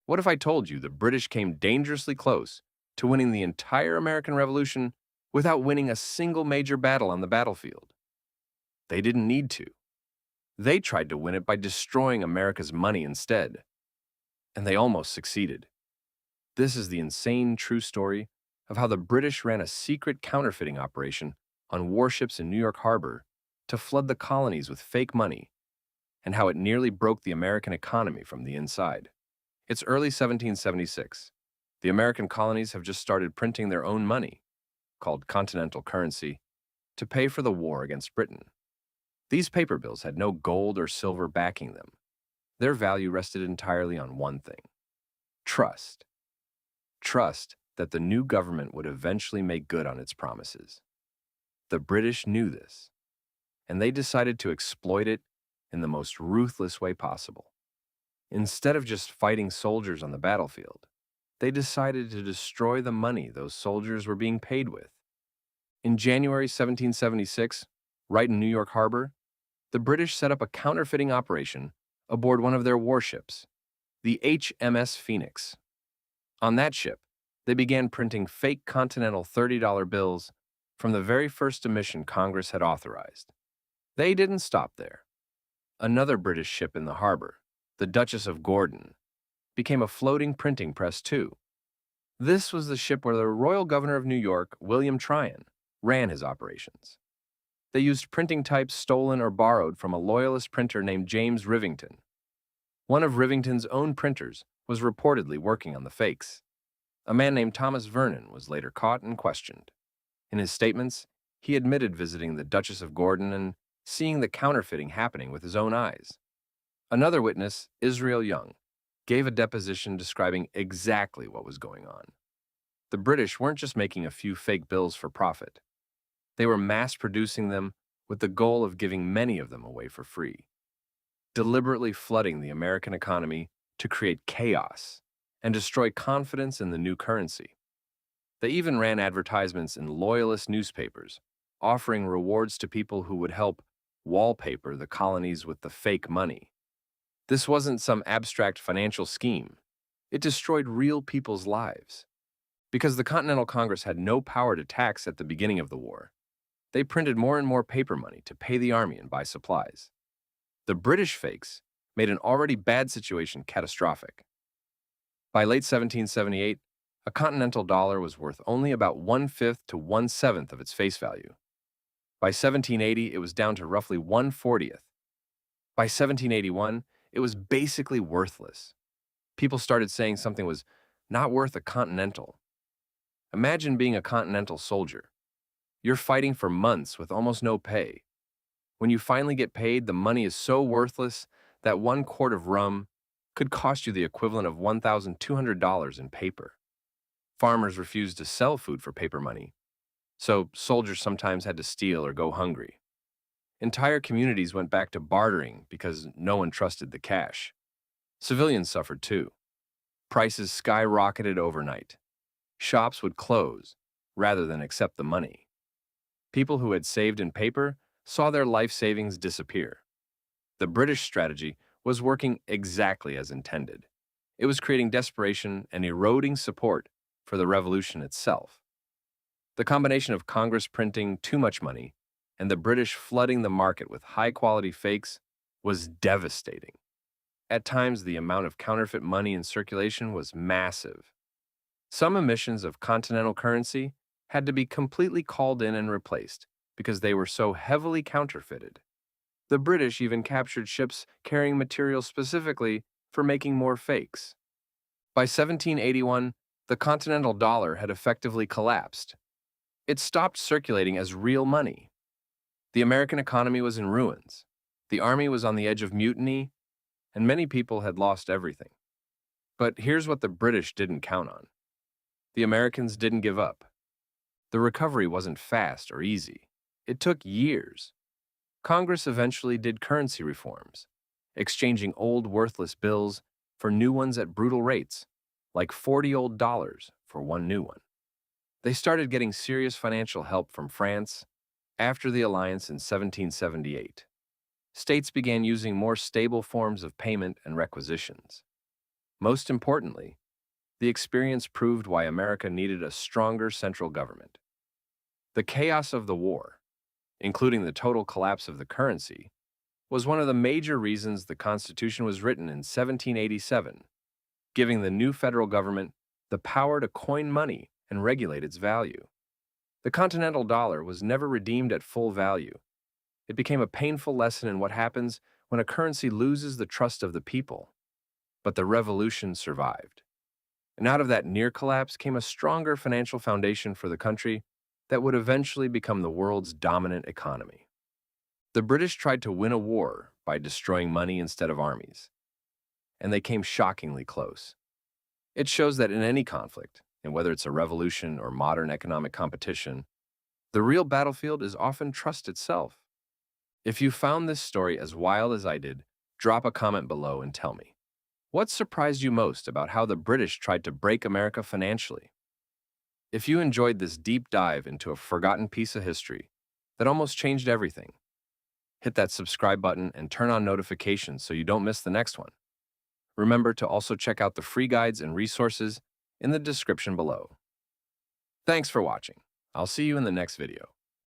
What if I told you the British came dangerously close to winning the entire American Revolution without winning a single major battle on the battlefield? They didn't need to. They tried to win it by destroying America's money instead, and they almost succeeded. This is the insane true story of how the British ran a secret counterfeiting operation on warships in New York Harbor to flood the colonies with fake money, and how it nearly broke the American economy from the inside. It's early 1776. The American colonies have just started printing their own money, called Continental currency, to pay for the war against Britain. These paper bills had no gold or silver backing them. Their value rested entirely on one thing: trust. Trust that the new government would eventually make good on its promises. The British knew this, and they decided to exploit it in the most ruthless way possible. Instead of just fighting soldiers on the battlefield, they decided to destroy the money those soldiers were being paid with. In January 1776, right in New York Harbor, the British set up a counterfeiting operation aboard one of their warships, the HMS Phoenix. On that ship, they began printing fake Continental $30 bills from the very first emission Congress had authorized. They didn't stop there. Another British ship in the harbor, the Duchess of Gordon, became a floating printing press too. This was the ship where the Royal Governor of New York, William Tryon, ran his operations. They used printing types stolen or borrowed from a loyalist printer named James Rivington. One of Rivington's own printers was reportedly working on the fakes. A man named Thomas Vernon was later caught and questioned. In his statements, he admitted visiting the Duchess of Gordon and seeing the counterfeiting happening with his own eyes. Another witness, Israel Young, gave a deposition describing exactly what was going on. The British weren't just making a few fake bills for profit. They were mass-producing them with the goal of giving many of them away for free, deliberately flooding the American economy to create chaos and destroy confidence in the new currency. They even ran advertisements in loyalist newspapers, offering rewards to people who would help wallpaper the colonies with the fake money. This wasn't some abstract financial scheme. It destroyed real people's lives. Because the Continental Congress had no power to tax at the beginning of the war, they printed more and more paper money to pay the army and buy supplies. The British fakes made an already bad situation catastrophic. By late 1778, a continental dollar was worth only about 1/5 to 1/7 of its face value. By 1780, it was down to roughly 1/40. By 1781, it was basically worthless. People started saying something was not worth a continental. Imagine being a continental soldier. You're fighting for months with almost no pay. When you finally get paid, the money is so worthless that 1 quart of rum could cost you the equivalent of $1,200 in paper. Farmers refused to sell food for paper money, so soldiers sometimes had to steal or go hungry. Entire communities went back to bartering because no one trusted the cash. Civilians suffered too. Prices skyrocketed overnight. Shops would close rather than accept the money. People who had saved in paper saw their life savings disappear. The British strategy was working exactly as intended. It was creating desperation and eroding support for the revolution itself. The combination of Congress printing too much money and the British flooding the market with high-quality fakes was devastating. At times, the amount of counterfeit money in circulation was massive. Some emissions of continental currency had to be completely called in and replaced because they were so heavily counterfeited. The British even captured ships carrying material specifically for making more fakes. By 1781, the continental dollar had effectively collapsed. It stopped circulating as real money. The American economy was in ruins. The army was on the edge of mutiny, and many people had lost everything. But here's what the British didn't count on. The Americans didn't give up. The recovery wasn't fast or easy. It took years. Congress eventually did currency reforms, exchanging old worthless bills for new ones at brutal rates, like 40 old dollars for one new one. They started getting serious financial help from France after the alliance in 1778. States began using more stable forms of payment and requisitions. Most importantly, the experience proved why America needed a stronger central government. The chaos of the war, including the total collapse of the currency, was one of the major reasons the Constitution was written in 1787, giving the new federal government the power to coin money and regulate its value. The Continental dollar was never redeemed at full value. It became a painful lesson in what happens when a currency loses the trust of the people. But the revolution survived. And out of that near collapse came a stronger financial foundation for the country that would eventually become the world's dominant economy. The British tried to win a war by destroying money instead of armies, and they came shockingly close. It shows that in any conflict, and whether it's a revolution or modern economic competition, the real battlefield is often trust itself. If you found this story as wild as I did, drop a comment below and tell me. What surprised you most about how the British tried to break America financially? If you enjoyed this deep dive into a forgotten piece of history that almost changed everything, hit that subscribe button and turn on notifications so you don't miss the next one. Remember to also check out the free guides and resources in the description below. Thanks for watching. I'll see you in the next video.